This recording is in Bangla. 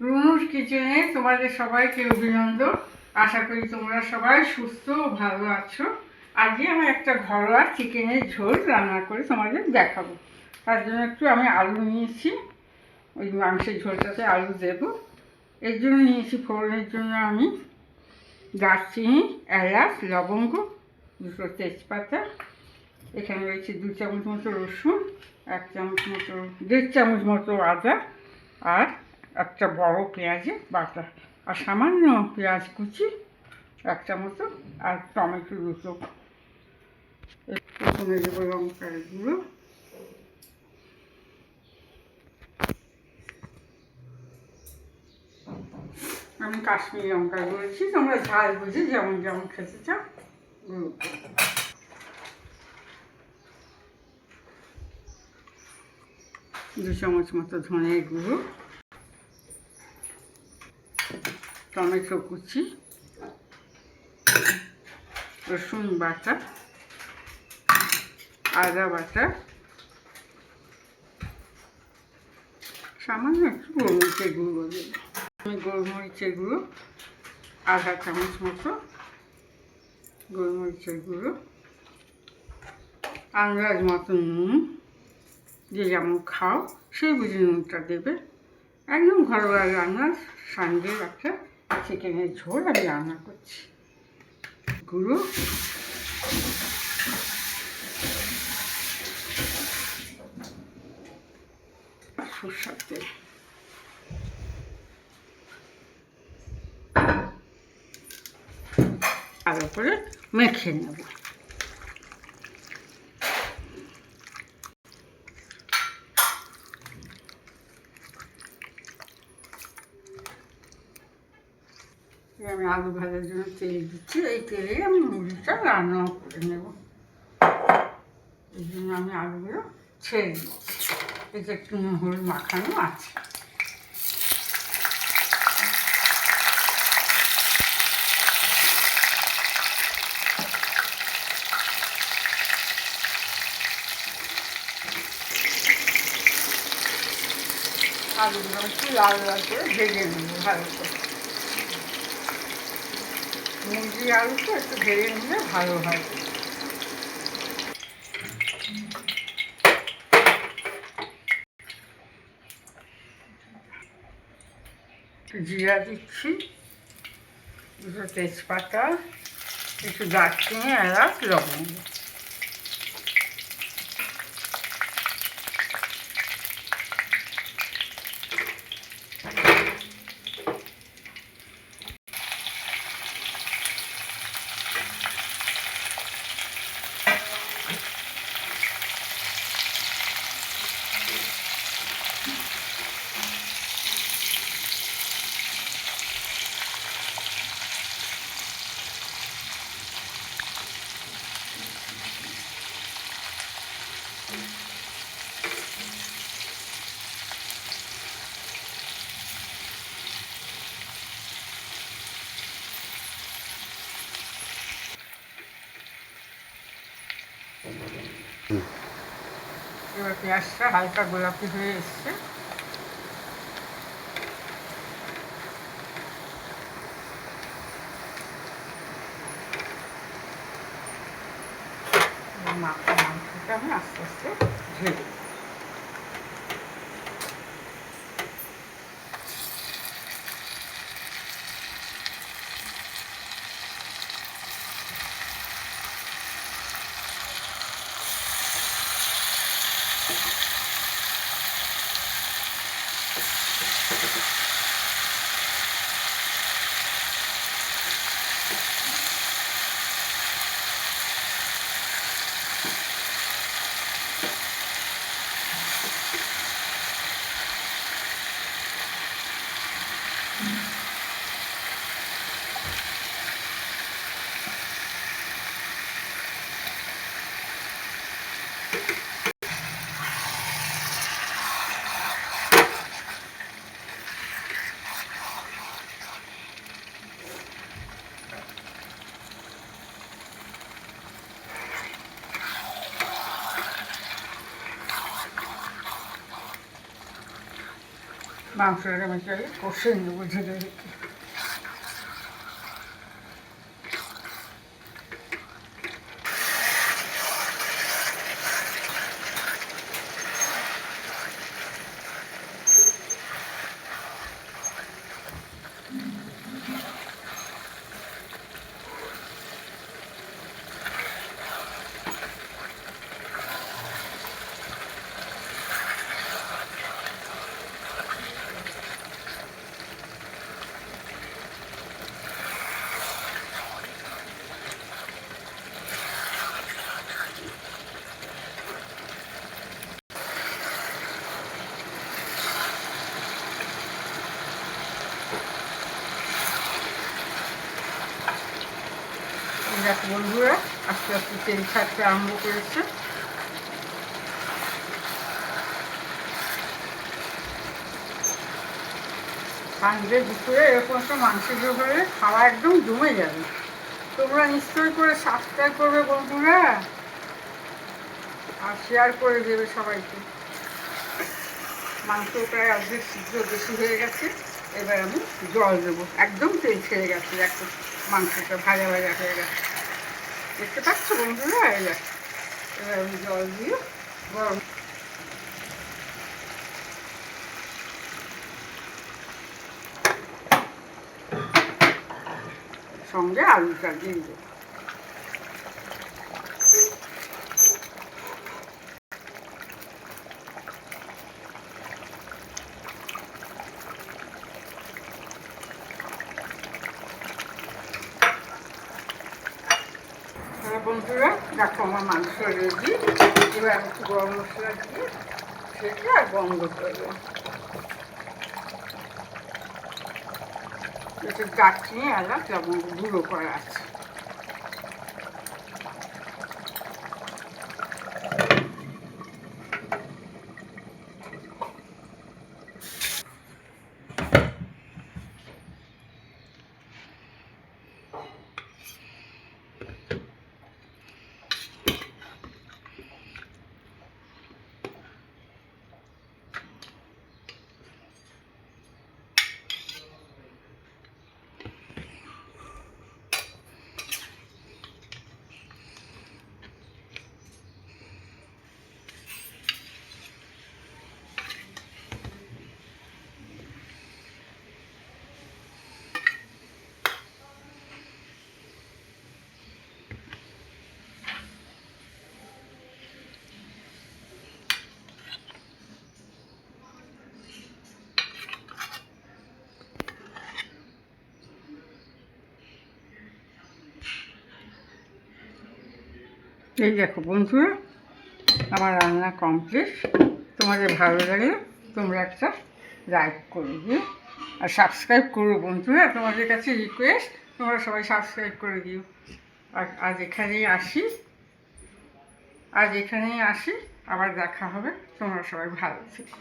রুনুর কিচেনে তোমাদের সবাইকে অভিনন্দন। আশা করি তোমরা সবাই সুস্থ ও ভালো আছো। আজকে আমি একটা ঘরোয়া চিকেনের ঝোল রান্না করে তোমাদের দেখাবো। তার জন্য একটু আমি আলু নিয়েছি, ওই মাংসের ঝোলটাতে আলু দেব। এর জন্য নিয়েছি ফোড়নের জন্য আমি দারচিনি, এলাচ, লবঙ্গ, দুটো তেজপাতা, এখানে রয়েছে 2 চামচ মতো রসুন, 1 চামচ মতো 1.5 চামচ মতো আদা, আর একটা বড় পেঁয়াজের বাটা, আর সামান্য পেঁয়াজ কুচি 1 চামচ, আর টমেটো দুটো। প্রথমে দেবো লঙ্কার গুঁড়ো, আমি কাশ্মীরি লঙ্কা গুঁড়োছি, তোমরা ঝাল বুঝে যেমন যেমন খেতে চাও গুঁড়ো। 2 চামচ মতো ধনের গুঁড়ো, টমেটো কুচি, রসুন বাটা, আদা বাটা, সামান্য একটু গোলমরিচের গুঁড়ো দেব। আমি গোলমরিচের গুঁড়ো 1/2 চামচ মতো গোলমরিচের গুঁড়ো, আন্দাজ মতো নুন, যে যেমন খাও সেই বুঝে নুনটা দেবে। একদম ঘরোয়া রান্না, সানডের একটা চিকেনের ঝোল আমি রান্না করছি। গুঁড়ো, সরষের তেল, আর উপরে মেখে নেব। আমি আলু ভাজার জন্য তেল দিচ্ছি, এই তেলে আমি মুড়িটা রান্না করে নেব। এই জন্য আমি আলুগুলো ছেড়ে দিচ্ছি, এতে একটু হলুদ মাখানো আছে। আলুগুলো একটু লাল লাল করে ভেজে নেব ভালো করে। মুরগি আলুটা একটু ভেজে নিলে ভালো হয়। জিরা দিচ্ছি, দুটো তেজপাতা, একটু দারচিনি, এলাচ, লবঙ্গ। এবার পেঁয়াজটা হালকা গোলাপি হয়ে এসছে, মাংসটা আমি আস্তে আস্তে ঢেলে। মাংসটাকে আমি কষে নেবো ধীরে ধীরে। দেখো বন্ধুরা, আস্তে আস্তে তেল ছাড়তে আরম্ভ করেছে। সানডে দুপুরে এরকম একটা মাংসের ঝোল হলে খাওয়া একদম জমে যাবে। তোমরা নিশ্চয়ই করে সাবস্ক্রাইব করবে বন্ধুরা, আর শেয়ার করে দেবে সবাইকে। মাংস প্রায় অর্ধেক সিদ্ধ বেশি হয়ে গেছে, এবার আমি জল দেবো। একদম তেল ছেড়ে গেছে, দেখো মাংসটা ভাজা ভাজা হয়ে গেছে, দেখতে পাচ্ছ বন্ধুরা? এবার আমি জল দিয়ে গরম সঙ্গে আলুটা দিয়ে দেবো। বন্ধুরা দেখো আমার মাংস রেডি। এবার আমি একটু গরম মশলা দিয়ে সেটা আর বন্ধ করবো। একটু দারচিনি এলাচ লবঙ্গ গুঁড়ো করা আছে। এই দেখো বন্ধুরা, আমার রান্না কমপ্লিট। তোমাদের ভালো লাগলে তোমরা একটা লাইক করে দিও আর সাবস্ক্রাইব করো বন্ধুরা। তোমাদের কাছে রিকোয়েস্ট, তোমরা সবাই সাবস্ক্রাইব করে দিও। আর আজ এখানেই আসি, আবার দেখা হবে। তোমরা সবাই ভালো থেকো।